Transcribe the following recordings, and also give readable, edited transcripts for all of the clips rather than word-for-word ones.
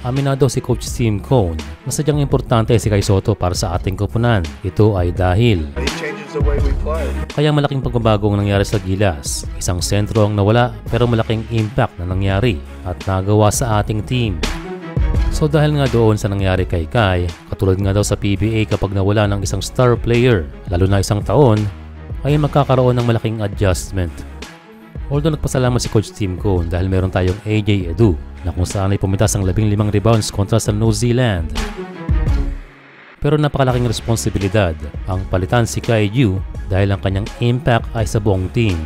Aminado si Coach Tim Cone na sadyang importante si Kai Sotto para sa ating koponan. Ito ay dahil kaya malaking pagbabago ang nangyari sa Gilas. Isang sentro ang nawala pero malaking impact na nangyari at nagawa sa ating team. So dahil nga doon sa nangyari kay Kai, katulad nga daw sa PBA kapag nawala ng isang star player, lalo na isang taon, ay magkakaroon ng malaking adjustment. Although nagpasalamat si Coach Tim Cone dahil meron tayong AJ Edu na kung saan ay pumitas ang 15 rebounds kontra sa New Zealand. Pero napakalaking responsibilidad ang palitan si Kai Yu dahil ang kanyang impact ay sa buong team.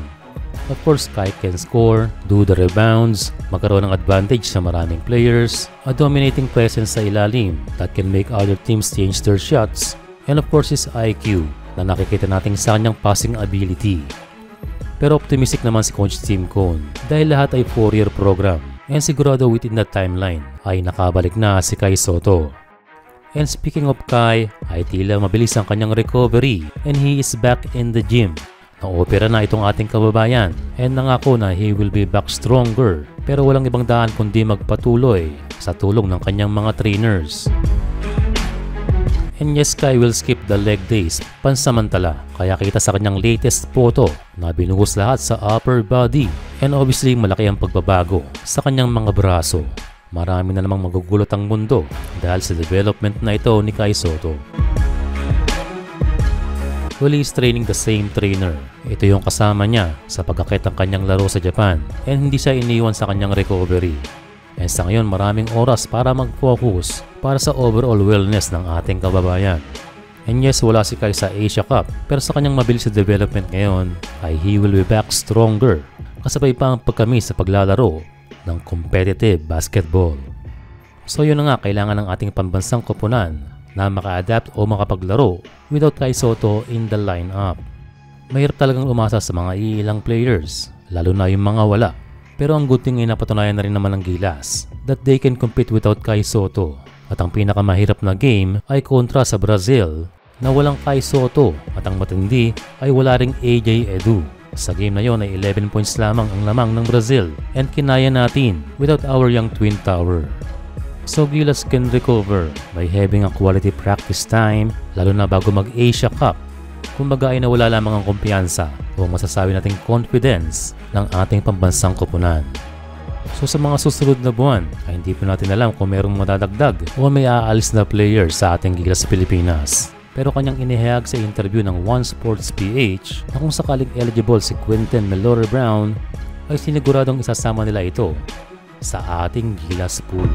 Of course, Kai can score, do the rebounds, magkaroon ng advantage sa maraming players, a dominating presence sa ilalim that can make other teams change their shots, and of course his IQ na nakikita natin sa kanyang passing ability. Pero optimistic naman si Coach Tim Cone dahil lahat ay 4-year program and sigurado within that timeline ay nakabalik na si Kai Sotto. And speaking of Kai, ay tila mabilis ang kanyang recovery and he is back in the gym. Na-opera na itong ating kababayan and nangako na he will be back stronger pero walang ibang daan kundi magpatuloy sa tulong ng kanyang mga trainers. And yes, Kai will skip the leg days pansamantala kaya kita sa kanyang latest photo na binuhos lahat sa upper body and obviously malaki ang pagbabago sa kanyang mga braso. Marami na namang magugulot ang mundo dahil sa development na ito ni Kai Sotto. Well, he's training the same trainer. Ito yung kasama niya sa pagkakit ng kanyang laro sa Japan and hindi siya iniwan sa kanyang recovery. And sa ngayon maraming oras para mag-focus para sa overall wellness ng ating kababayan. And yes, wala si Kai sa Asia Cup pero sa kanyang mabilis na development ngayon ay he will be back stronger kasabay pa ang pagkamis sa paglalaro ng competitive basketball. So yun na nga, kailangan ng ating pambansang koponan na maka-adapt o makapaglaro without Kai Sotto in the lineup. Mahirap talagang umasa sa mga ilang players, lalo na yung mga wala. Pero ang good thing ay napatunayan na rin naman ng Gilas that they can compete without Kai Sotto. At ang pinakamahirap na game ay kontra sa Brazil na walang Kai Sotto at ang matindi ay wala ring AJ Edu. Sa game na yon ay 11 points lamang ang lamang ng Brazil and kinaya natin without our young twin tower. So Gilas can recover by having a quality practice time lalo na bago mag-Asia Cup. Kumbaga ay nawala lamang ang kumpiyansa o masasabi nating confidence ng ating pambansang koponan. So sa mga susunod na buwan ay hindi po natin alam kung mayroong madadagdag o may aalis na player sa ating Gilas Pilipinas. Pero kanyang inihayag sa interview ng One Sports PH na kung sakaling eligible si Quentin Melore Brown ay siniguradong isasama nila ito sa ating Gilas pool.